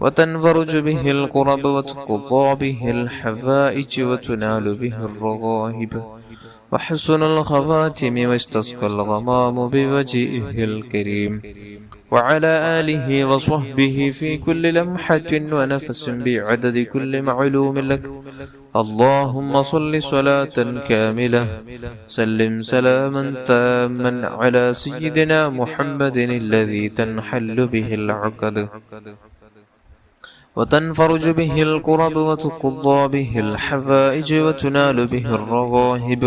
وتنفرج به الكرب وتقضى به الحوائج وتنال به الرغائب وحسن الخواتم واستسقى الغمام بوجهه الكريم وعلى آله وصحبه في كل لمحة ونفس بعدد كل معلوم لك. اللهم صل صلاة كاملة سلم سلاما تاما على سيدنا محمد الذي تنحل به العقد وتنفرج به الكرب وتقضى به الحوائج وتنال به الرغائب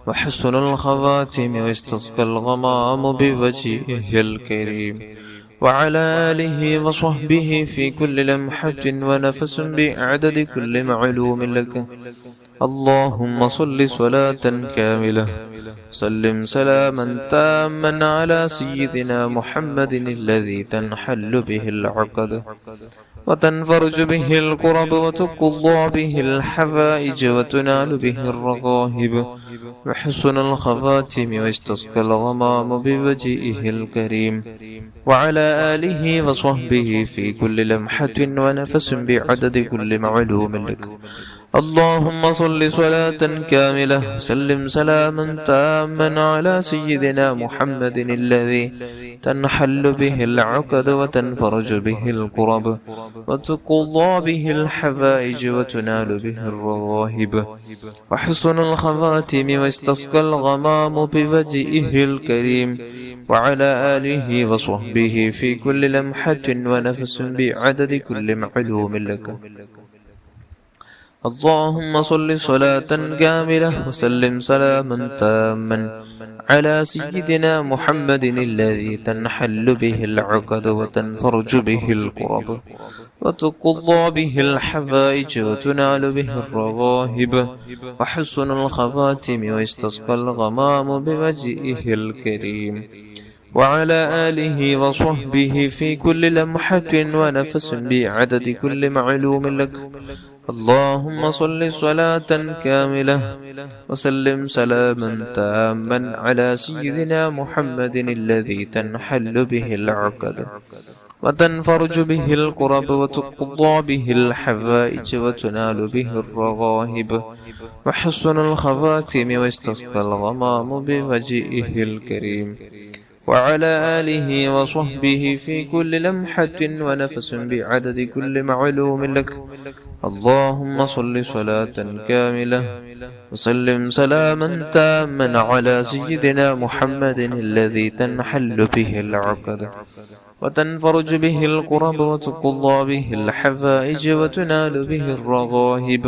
وحسن الخواتم واستسقى الغمام بوجهه الكريم وعلى آله وصحبه في كل لمحة ونفس بعدد كل معلوم لك. اللهم صل صلاة كاملة سلم سلاما تاما على سيدنا محمد الذي تنحل به العقد وتنفرج به الكرب وتقضى به الحوائج وتنال به الرغائب وحسن الخواتم واستسقى الغمام بوجهه الكريم وعلى آله وصحبه في كل لمحة ونفس بعدد كل معلوم لك. اللهم صل صلاة كاملة سلم سلاما تاما على سيدنا محمد الذي تنحل به العقد وتنفرج به الكرب وتقضى به الحوائج وتنال به الرغائب وحسن الخواتم واستسقى الغمام بوجهه الكريم وعلى آله وصحبه في كل لمحة ونفس بعدد كل معلوم لك. اللهم صل صلاة كاملة وسلم سلاما تاما على سيدنا محمد الذي تنحل به العقد وتنفرج به الكرب وتقضى به الحوائج وتنال به الرغائب وحسن الخواتم واستسقى الغمام بوجهه الكريم وعلى آله وصحبه في كل لمحة ونفس بعدد كل معلوم لك. اللهم صل صلاة كاملة وسلم سلاما تاما على سيدنا محمد الذي تنحل به العقد وتنفرج به الكرب وتقضى به الحوائج وتنال به الرغائب وحسن الخواتم واستسقى الغمام بوجهه الكريم وعلى آله وصحبه في كل لمحة ونفس بعدد كل معلوم لك. اللهم صل صلاة كاملة وسلم سلاما تاما على سيدنا محمد الذي تنحل به العقد وتنفرج به الكرب وتقضى به الحوائج وتنال به الرغائب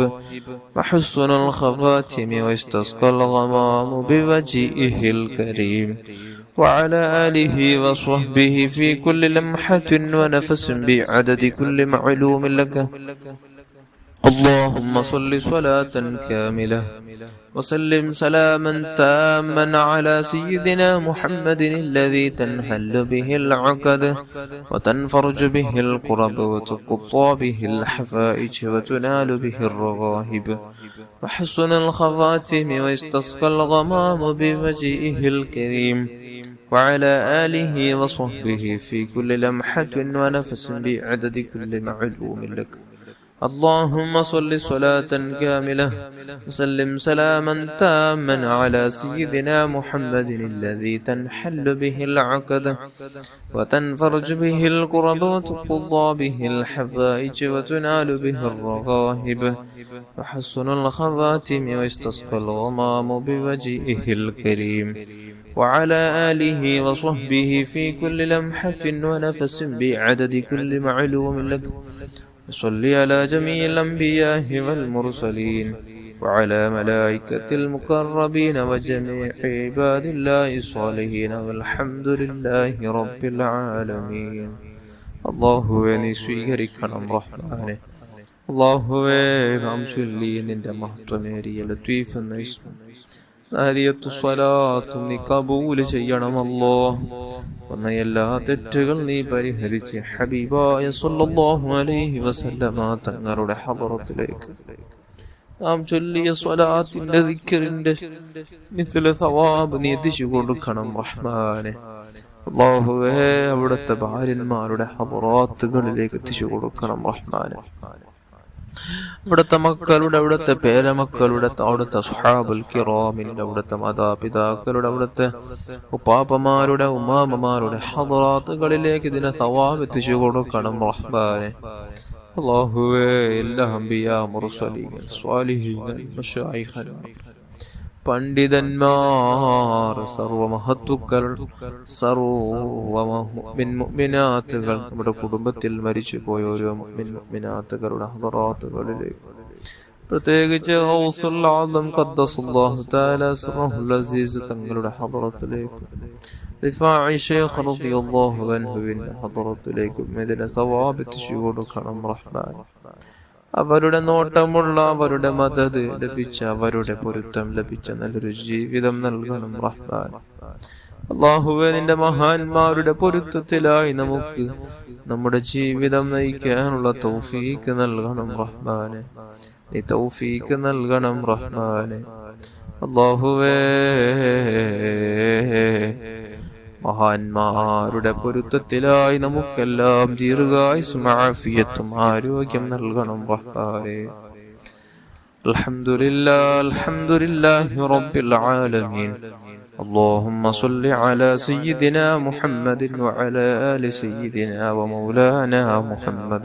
وحسن الخواتم واستسقى الغمام بوجهه الكريم وعلى آله وصحبه في كل لمحة ونفس بعدد كل معلوم لك. اللهم صل صلاة كاملة وسلم سلاما تاما على سيدنا محمد الذي تنحل به العقد وتنفرج به الكرب وتقضى به الحوائج وتنال به الرغائب وحسن الخواتم واستسقى الغمام بوجهه الكريم وعلى آله وصحبه في كل لمحة ونفس بعدد كل معلوم لك. اللهم صل صلاة كاملة وسلم سلاما تاما على سيدنا محمد الذي تنحل به العقد وتنفرج به الكرب وتقضى به الحوائج وتنال به الرغائب وحسن الخواتم واستسقى الغمام بوجهه الكريم وعلى آله وصحبه في كل لمحة ونفس بعدد كل معلوم لك. صل على جميع الأنبياء والمرسلين وعلى ملائكة المقربين وجميع عباد الله الصالحين والحمد لله رب العالمين. അല്ലാഹുവേ നീ സ്വീകരിക്കണം റഹ്മാനെ. അല്ലാഹുവേ നാം ചൊല്ലി നിന്റെ മഹത്വമേറിയ ലത്തീഫ് എന്ന ഇസ്മും നാരിയത്തു സ്വലാത്തും നീ കബൂല് ചെയ്യണമല്ലോ. വന്ന എല്ലാ തെറ്റുകൾ നീ പരിഹരിച്ച് ഹബീബായ സ്വല്ലല്ലാഹു അലൈഹി വസല്ലമ തങ്ങളുടെ ഹദറത്തിലേക്ക് നാം ചൊല്ലിയ സ്വലാത്തിന്റെ ദിക്റിന്റെ മിസ്ല സവാബ് നീ എത്തിച്ചു കൊടുക്കണം റഹ്മാനെ. അല്ലാഹുവേ അവിടുത്തെ ഭാര്യന്മാരുടെ ഹദറാത്തുകളിലേക്ക് എത്തിച്ചു കൊടുക്കണം റഹ്മാനെ. അവിടുത്തെ മക്കളുടെ, അവിടുത്തെ പേരമക്കളുടെ, അവിടുത്തെ സ്വഹാബുൽ കിറാമിന്റെ, അവിടുത്തെ മാതാപിതാക്കളുടെ, അവിടുത്തെ ഉപ്പാപ്പമാരുടെ, ഉമ്മാമ്മമാരുടെ ഹദറാത്തുകളിലേക്ക് ഇതിനെ സവാബ് എത്തിച്ചു കൊടുക്കണം റഹ്മാനെ. അല്ലാഹുവേ എല്ലാ അംബിയാ മുർസലീൻ സ്വാലിഹീൻ മശായിഖ് പണ്ഡിതന്മാർ, സർവമഹത്തുക്കൾ, മുഅ്മിനാത്തുകൾ, നമ്മുടെ കുടുംബത്തിൽ മരിച്ചു പോയ ഓരോ മുഅ്മിനാത്തുകളുടെ ഹദറാത്തുകളിലേക്ക്, പ്രത്യേകിച്ച് ഗൗസുൽ ആദം ഖദ്ദസല്ലാഹു തആല സിർറുൽ അസീസ് തങ്ങളുടെ ഹദറത്തിലേക്ക്, റിഫാഇ ശൈഖ് റളിയല്ലാഹു അൻഹുവിന്റെ ഹദറത്തിലേക്ക് ഇതിനെ സവാബ് എത്തിച്ചു കൊടുക്കണം റഹ്മാൻ. അവരുടെ നോട്ടമുള്ള, അവരുടെ മദദ് ലഭിച്ച, അവരുടെ പൊരുത്തം ലഭിച്ച നല്ലൊരു ജീവിതം നൽകണം റഹ്മാൻ. അല്ലാഹുവേ നിന്റെ മഹാന്മാരുടെ പൊരുത്തത്തിലായി നമുക്ക് നമ്മുടെ ജീവിതം നയിക്കാനുള്ള തൗഫീഖ് നൽകണം റഹ്മാനെ. നീ തൗഫീഖ് നൽകണം റഹ്മാനെ. അല്ലാഹുവേ മഹാന്മാരുടെ പൊരുത്തത്തിലായി നമുക്കെല്ലാം ദീർഘായുസ്സും ആഫിയത്തും ആരോഗ്യം നൽകണം റഹ്മാനേ. അൽഹംദുലില്ലാഹി റബ്ബിൽ ആലമീൻ. اللهم صل على سيدنا محمد وعلى آل سيدنا ومولانا محمد.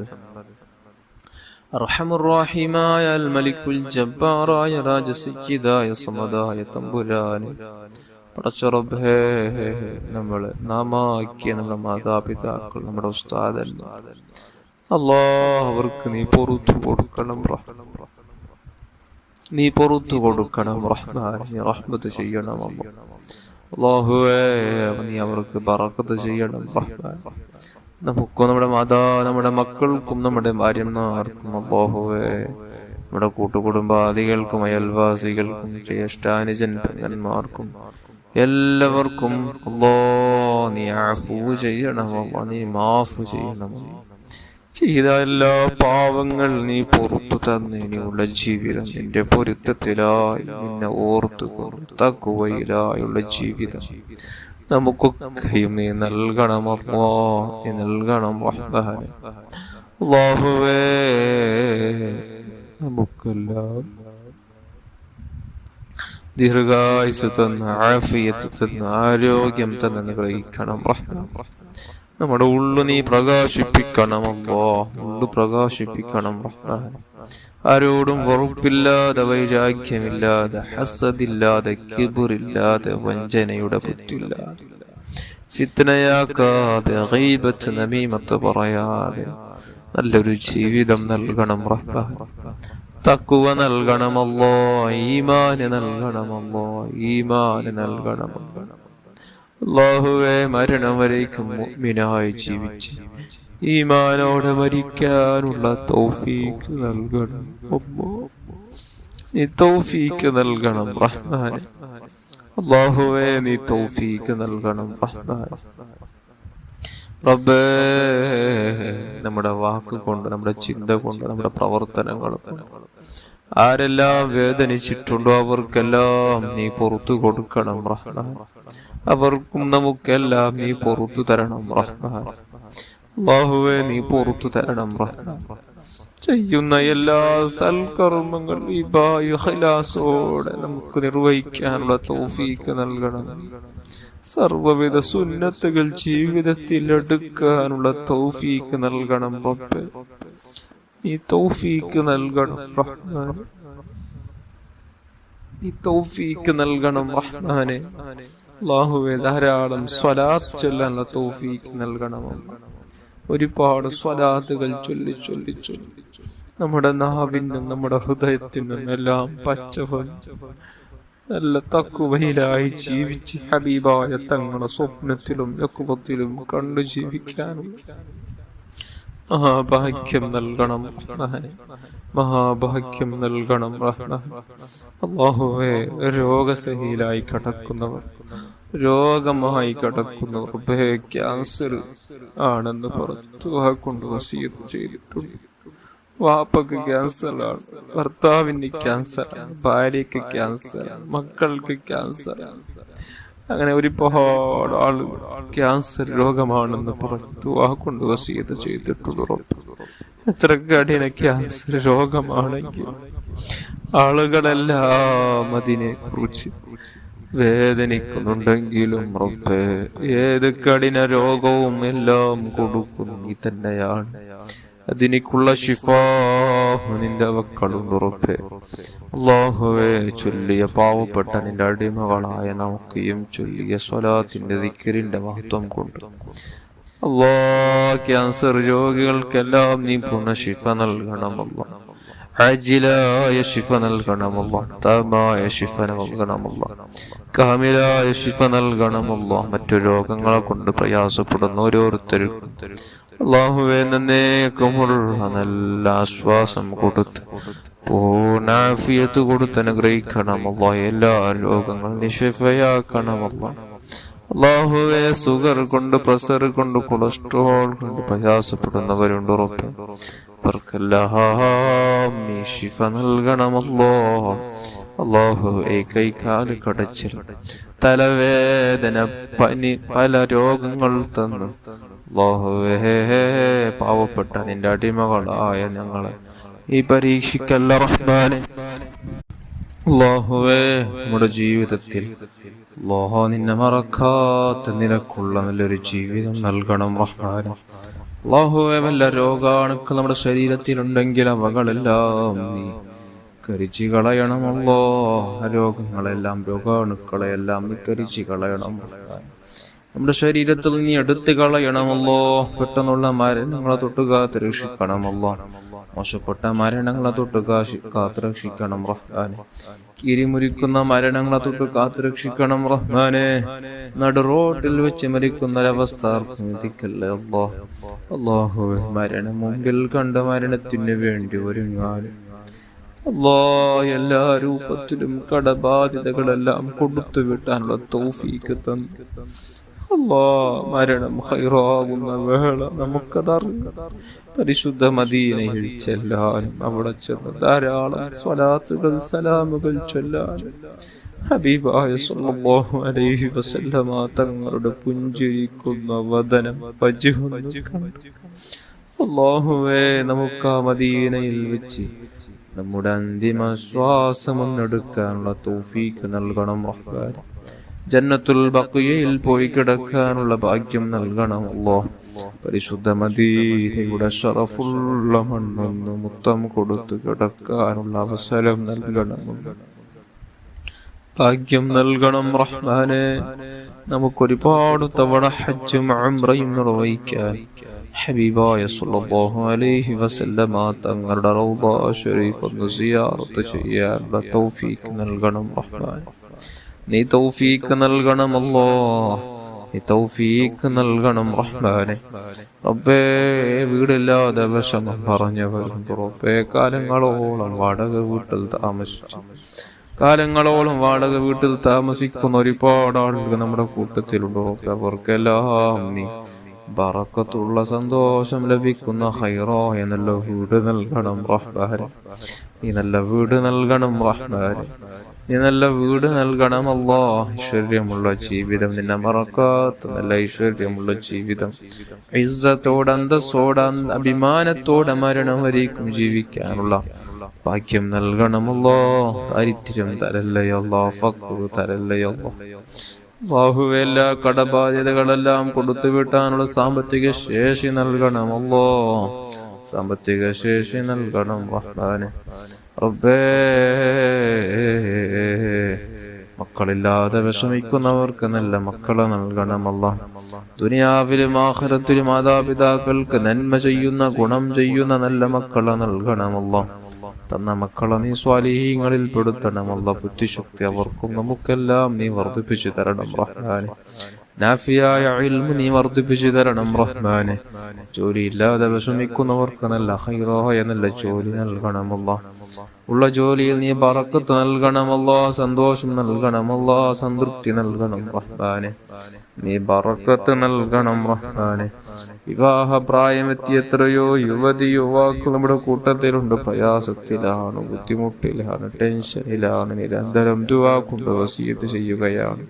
അർഹമുർ റഹീമായ അൽ മലിക്കുൽ ജബ്ബാറായ രാജസയ്യിദായ സമദായ തമ്പുരാനെ, പടച്ചറബ്ബേ നമ്മളെ നാമാക്കിയ നമ്മുടെ മാതാപിതാക്കൾ, നമ്മുടെ ഉസ്താദന്മാർ, അല്ലാഹ് അവർക്ക് നീ പൊറുത്തു കൊടുക്കണം നീ പൊറുത്തു കൊടുക്കണം റഹ്മാനെ. റഹ്മത്ത് ചെയ്യണം അല്ലാഹുവേ, നീ അവർക്ക് ബറക്കത്ത് ചെയ്യണം റഹ്മാൻ. നമുക്കും നമ്മുടെ മക്കൾക്കും നമ്മുടെ ഭാര്യമാർക്കും അല്ലാഹുവേ, നമ്മുടെ കൂട്ടുകുടുംബാദികൾക്കും അയൽവാസികൾക്കും ജ്യേഷ്ഠാനുജൻ പെങ്ങന്മാർക്കും എല്ലാവർക്കും അല്ലാഹ് നീ അഫൂ ചെയ്യണം, നീ മാഫ് ചെയ്യണം. ചെയ്ത എല്ലാ പാവങ്ങൾ നീ പുറത്തു തന്നതിനുള്ള ജീവിതം നിന്റെ പൊരുത്തത്തിലായി നിന്നെ ഓർത്തു തഖ്വയിലായുള്ള ജീവിതം നമുക്കൊക്കെയും നീ നൽകണം അല്ലാഹ്, നീ നൽകണം റഹ്മാനെ. അല്ലാഹുവേ നമുക്കെല്ലാം ദീർഘായുസ്സ് തന്ന് ആഫിയത്ത് തന്ന് ആരോഗ്യം തന്നെ അനുഗ്രഹിക്കണം റഹ്മാൻ. നമ്മുടെ ഉള്ളു നീ പ്രകാശിപ്പിക്കണം അല്ലാഹ്, ഉള്ളു പ്രകാശിപ്പിക്കണം റഹ്മാൻ. ആരോടും വെറുപ്പില്ലാതെ, വൈരാഗ്യമില്ലാതെ, ഹസദില്ലാതെ, കിബറില്ലാതെ, വഞ്ചനയുടെ ബുദ്ധിയില്ലാതെ, ഫിത്നയാക്കാതെ, ഗീബത്ത് നമീമത്ത് പറയാതെ നല്ലൊരു ജീവിതം നൽകണം റഹ്മാൻ. തഖ്വ നൽകണം അല്ലാഹ്, ഈമാന് നൽകണം അല്ലാഹ്, ഈമാന് നൽകണം അല്ലാഹുവേ. മരണം വരേക്കും മുഅ്മിനായി ജീവിച്ച് ഈമാനോടെ മരിക്കാനുള്ള തൗഫീഖ് നൽകണം അല്ലാഹ്, നീ തൗഫീഖ് നൽകണം റഹ്മാനെ. അല്ലാഹുവേ നീ തൗഫീഖ് നൽകണം റഹ്മാനെ. റബ്ബേ നമ്മുടെ വാക്ക് കൊണ്ട്, നമ്മുടെ ചിന്ത കൊണ്ട്, നമ്മുടെ പ്രവർത്തനങ്ങൾ കൊണ്ട് ആരെല്ലാം വേദനിച്ചിട്ടുണ്ടോ അവർക്കെല്ലാം നീ പുറത്തു കൊടുക്കണം റഹ്മാൻ. അവർക്കും നമുക്കെല്ലാം നീ പുറത്തു തരണം റഹ്മാൻ. അല്ലാഹുവേ നീ പുറത്തു തരണം റഹ്മാൻ. ചെയ്യുന്ന എല്ലാ സൽക്കർമ്മങ്ങൾ ഇഖ്ലാസോടെ നമുക്ക് നിർവഹിക്കാനുള്ള തൗഫീഖ് നൽകണം. സർവ്വവിധ സുന്നത്തുകൾ ജീവിതത്തിൽ എടുക്കാനുള്ള തൗഫീഖ് നൽകണം റബ്ബേ, നീ തൗഫീഖ് നൽകണം റഹ്മാൻ, നീ തൗഫീഖ് നൽകണം റഹ്മാനെ. അല്ലാഹുവേ ധാരാളം സ്വലാത്ത് ചൊല്ലാനുള്ള തൗഫീഖ് നൽകണം. ഒരുപാട് സ്വലാത്തുകൾ ചൊല്ലി ചൊല്ലി ചൊല്ലി നമ്മുടെ നാവിനും നമ്മുടെ ഹൃദയത്തിനും എല്ലാം പച്ചവൻ നല്ല തഖ്വയിലായി ജീവിച്ച് ഹബീബായ തങ്ങളുടെ സ്വപ്നത്തിലും യഖ്വത്തിലും കണ്ടു ജീവിക്കാനും മഹാഭാഗ്യം നൽകണം റഹ്മാനെ, മഹാഭാഗ്യം നൽകണം റഹ്മാൻ. അല്ലാഹുവേ രോഗസഹിയിലായി കിടക്കുന്നവർ, രോഗമായി കിടക്കുന്നവർ, ക്യാൻസർ ആണെന്ന് പുറത്തു കൊണ്ട് വസിയത്ത് ചെയ്തിട്ടുണ്ട്. വാപ്പക്ക് ക്യാൻസറാണ്, ഭർത്താവിന് ക്യാൻസർ, ഭാര്യക്ക് ക്യാൻസർ, മക്കൾക്ക് ക്യാൻസർ, അങ്ങനെ ഒരുപാട് ആളുകൾ ക്യാൻസർ രോഗമാണെന്ന് പറഞ്ഞു ദുആ കൊണ്ട് വസിയത്ത് ചെയ്തിട്ടുള്ള റബ്ബ്. എത്ര കഠിന ക്യാൻസർ രോഗമാണെങ്കിൽ ആളുകളെല്ലാം അതിനെ കുറിച്ച് വേദനിക്കുന്നുണ്ടെങ്കിലും റബ്ബേ, ഏത് കഠിന രോഗവും എല്ലാം കൊടുക്കുന്നു നീ തന്നെയാണ്. അതിനിക്കുള്ള ശിഫാ നിന്റെ മക്കളുണ്ട് റബ്ബേ. അല്ലാഹുവേ, ചൊല്ലിയ പാവപ്പെട്ട നിന്റെ അടിമകളായ നമുക്കെയും ചൊല്ലിയ സ്വലാത്തിന്റെ ദിക്റിന്റെ മഹത്വം കൊണ്ട് ക്യാൻസർ രോഗികൾക്കെല്ലാം നീ പൂർണ്ണ ശിഫ നൽകണമല്ല. ആജിലായ ശിഫ നൽകണമല്ല. താമായ ശിഫ നൽകണമല്ല. കാമിലായ ശിഫ നൽകണമല്ല. മറ്റു രോഗങ്ങളെ കൊണ്ട് പ്രയാസപ്പെടുന്ന ഓരോരുത്തർക്കും അല്ലാഹുവേ നന്നേക്കുമുള്ള നല്ല ആശ്വാസം കൊടുത്ത് പൂർണ്ണാഫിയത്ത് കൊടുത്ത് അനുഗ്രഹിക്കണമല്ല. എല്ലാ രോഗങ്ങളും നിശിഫയാക്കണമല്ല. അല്ലാഹുവേ, സുഗർ കൊണ്ട്, പ്രഷർ കൊണ്ട്, കൊളസ്ട്രോൾ കൊണ്ട് പ്രയാസപ്പെടുന്നവരുണ്ട് ഉറപ്പ്. അവർക്കെല്ലാം നീ ശിഫ നൽകണമല്ലോ. അല്ലാഹു, കൈകാല് കടച്ചിൽ, തലവേദന, പനി, പല രോഗങ്ങൾ തന്നു അല്ലാഹുവേ പാവപ്പെട്ട നിന്റെ അടിമകളായ ഞങ്ങളെ ഈ പരീക്ഷിക്കല്ല റഹ്മാനെ. അല്ലാഹുവേ, നമ്മുടെ ജീവിതത്തിൽ നിന്നെ മറക്കാത്ത നിനക്കുള്ള നല്ലൊരു ജീവിതം നൽകണം റഹ്മാനെ. അല്ലാഹുവേ, വല്ല രോഗാണുക്കൾ നമ്മുടെ ശരീരത്തിലുണ്ടെങ്കിൽ അവകളെല്ലാം നീ കരിച്ചു കളയണമല്ലോ. രോഗങ്ങളെല്ലാം, രോഗാണുക്കളെല്ലാം നീ കരിച്ചു കളയണം. നമ്മുടെ ശരീരത്തിൽ നീ എടുത്തു കളയണമല്ലോ. പെട്ടെന്നുള്ള മരണങ്ങളെ തൊട്ട് കാത്ത് രക്ഷിക്കണമല്ലോ. മോശപ്പെട്ട മരണങ്ങളെ തൊട്ട് കാത്ത് രക്ഷിക്കണം റഹ്മാനെ. കിരിമുരിക്കുന്ന മരണങ്ങളെ തൊട്ട് കാത്ത് രക്ഷിക്കണം റഹ്മാനെ. നടു റോട്ടിൽ വെച്ച് മരിക്കുന്ന ഒരവസ്ഥ എത്തിക്കല്ലേ അല്ലാഹുവേ. മരണം മുമ്പിൽ കണ്ട മരണത്തിന് വേണ്ടി ഒരുങ്ങാനും എല്ലാ രൂപത്തിലും കടബാധ്യതകളെല്ലാം കൊടുത്തു വിട്ടാനുള്ള തൗഫീക്ക് തന്നു മരണം ഖൈറാകുന്ന വേള നമുക്കതറിയാം. പരിശുദ്ധ മദീനയിൽ ചെല്ലാനും അവിടെ ചെന്ന് ധാരാളം സ്വലാത്തുകൾ, സലാമുകൾ ചൊല്ലാനും ഹബീബായ സല്ലല്ലാഹു അലൈഹി വസല്ലമ തങ്ങളുടെ പുഞ്ചിരിക്കുന്ന വദനം അല്ലാഹുവേ, നമുക്ക് ആ മദീനയിൽ വെച്ച് നമ്മുടെ അന്തിമ ശ്വാസം ഒന്നെടുക്കാനുള്ള തൗഫീക്ക് നൽകണം റഹ്മാൻ. ജന്നത്തുൽ ബഖിയയിൽ പോയി കിടക്കാനുള്ള ഭാഗ്യം നൽകണം അല്ലാഹ്. പരിശുദ്ധ മദീനയുടെ ശറഫുള്ള മണ്ണൊന്ന് മുത്തം കൊടുത്തു കിടക്കാനുള്ള അവസരം നൽകണം, ഭാഗ്യം നൽകണം റഹ്മാനെ. നമുക്കൊരുപാട് തവണ ഹജ്ജും ഉംറയും നിർവഹിക്കാൻ ഹബീബായ സല്ലല്ലാഹു അലൈഹി വസല്ലമ തങ്ങളുടെ റൗള ശരീഫ് ഒന്ന് സിയാറത്ത് ചെയ്യാനുള്ള തൗഫീക്ക് നൽകണം റഹ്മാൻ. നീ തൗഫീക്ക് നൽകണമല്ലോ, നീ തൗഫീക്ക് നൽകണം റഹ്മാനെ. റബ്ബേ, വീടില്ലാതെ വിഷമം പറഞ്ഞവരുണ്ട് റബ്ബേ. കാലങ്ങളോളം വാടക വീട്ടിൽ താമസിച്ചു, കാലങ്ങളോളം വാടക വീട്ടിൽ താമസിക്കുന്ന ഒരുപാട് ആളുകൾ നമ്മുടെ കൂട്ടത്തിലുണ്ട് റബ്ബേ. അവർക്കെല്ലാം നീ ബറക്കത്തുള്ള സന്തോഷം ലഭിക്കുന്ന ഖൈറായ നല്ല വീട് നൽകണം റഹ്മാനെ. നീ നല്ല വീട് നൽകണം റഹ്മാനെ. നീ നല്ല വീട് നൽകണം അല്ലാഹ്. ഐശ്വര്യമുള്ള ജീവിതം, നിന്നെ മറക്കാത്ത നല്ല ഐശ്വര്യമുള്ള ജീവിതം, ഇസ്സത്തോടെ, അന്തസ്സോടെ, അഭിമാനത്തോടെ മരണം വരേക്കും ജീവിക്കാനുള്ള ഭാഗ്യം നൽകണമല്ലോ. ദാരിദ്ര്യം തരല്ലയല്ലോ, ഫഖ്ർ തരല്ലയല്ലോ. ബാഹുവേ, എല്ലാ കടബാധ്യതകളെല്ലാം കൊടുത്തു വിട്ടാനുള്ള സാമ്പത്തിക ശേഷി നൽകണമല്ലോ. സാമ്പത്തിക ശേഷി നൽകണം റഹ്മാനെ. റബ്ബേ, മക്കളില്ലാതെ വിഷമിക്കുന്നവർക്ക് നല്ല മക്കളെ നൽകണമല്ല. ദുനിയാവിലും ആഖിറത്തിലും മാതാപിതാക്കൾക്ക് നന്മ ചെയ്യുന്ന, ഗുണം ചെയ്യുന്ന നല്ല മക്കളെ നൽകണമല്ല. തന്ന മക്കളെ നീ സ്വാലിഹീങ്ങളിൽ പെടുത്തണമല്ല. ബുദ്ധിശക്തി അവർക്കും നമുക്കെല്ലാം നീ വർദ്ധിപ്പിച്ചു തരണം റഹ്മാനെ. നാഫിയായ ഇൽമു നീ വർദ്ധിപ്പിച്ചു തരണം റഹ്മാനെ. ജോലിയില്ലാതെ വിഷമിക്കുന്നവർക്ക് നല്ല ഖൈറായ നല്ല ജോലി നൽകണമല്ല. ഉള്ള ജോലിയിൽ നീ ബറക്കത്ത് നൽകണമല്ലോ, സന്തോഷം നൽകണമല്ലോ, സംതൃപ്തി നൽകണം റഹ്മാനെ. നീ ബറക്കത്ത് നൽകണം റഹ്മാനെ. വിവാഹ പ്രായമെത്തിയ എത്രയോ യുവതി യുവാക്കൾ നമ്മുടെ കൂട്ടത്തിലുണ്ട്. പ്രയാസത്തിലാണ്, ബുദ്ധിമുട്ടിലാണ്, ടെൻഷനിലാണ്. നിരന്തരം ദുആ കൊണ്ട് വസിയത്ത് ചെയ്യുകയാണ്.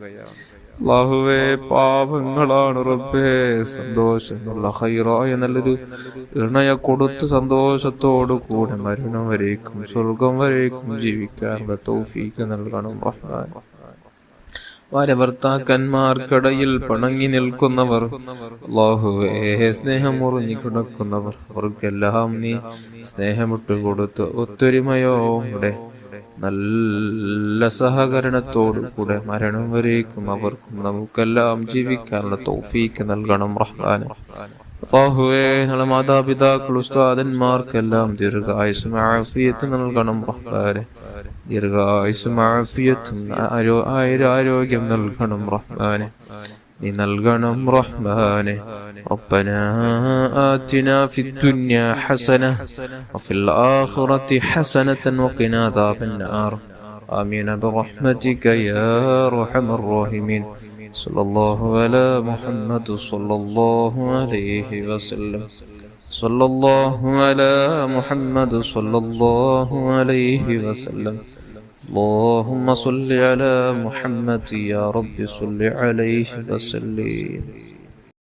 അല്ലാഹുവേ പാപങ്ങളാണ് റബ്ബേ സന്തോഷമുള്ള ഖൈറായ നല്ലൊരു ഇണയെ കൊടുത്ത് സന്തോഷത്തോടു കൂടെ മരണം വരേക്കും സ്വർഗം വരേക്കും ജീവിക്കാനുള്ള തൗഫീഖ് നൽകണം റഹ്മാൻ. ഭർത്താക്കന്മാർക്കിടയിൽ പിണങ്ങി നിൽക്കുന്നവർ, അല്ലാഹുവേ സ്നേഹം മുറിഞ്ഞു കിടക്കുന്നവർ, അവർക്കെല്ലാം നീ സ്നേഹമിട്ട് കൊടുത്ത് ഒത്തൊരുമയോടെ നല്ല സഹകരണത്തോടു കൂടെ മരണം വരേക്കും അവർക്കും നമുക്കെല്ലാം ജീവിക്കാനുള്ള തൗഫീഖ് നൽകണം റഹ്മാനെ. അല്ലാഹുവേ ഞങ്ങളുടെ മാതാപിതാക്കൾ ഉസ്താദന്മാർക്കെല്ലാം ദീർഘായുസ്സും ആഫിയത്തും നൽകണം റഹ്മാനെ. ദീർഘായുസ്സും ആഫിയത്തും ആരോഗ്യം നൽകണം റഹ്മാനെ. നീ നൽകണം റഹ്മാനെ. ربنا آتنا في الدنيا حسنة وفي الآخرة حسنة وقنا عذاب النار آمين برحمتك يا أرحم الراحمين. صلى الله على محمد صلى الله عليه وسلم. صلى الله على محمد صلى الله عليه وسلم. اللهم صل على محمد يا رب صل عليه وسلم.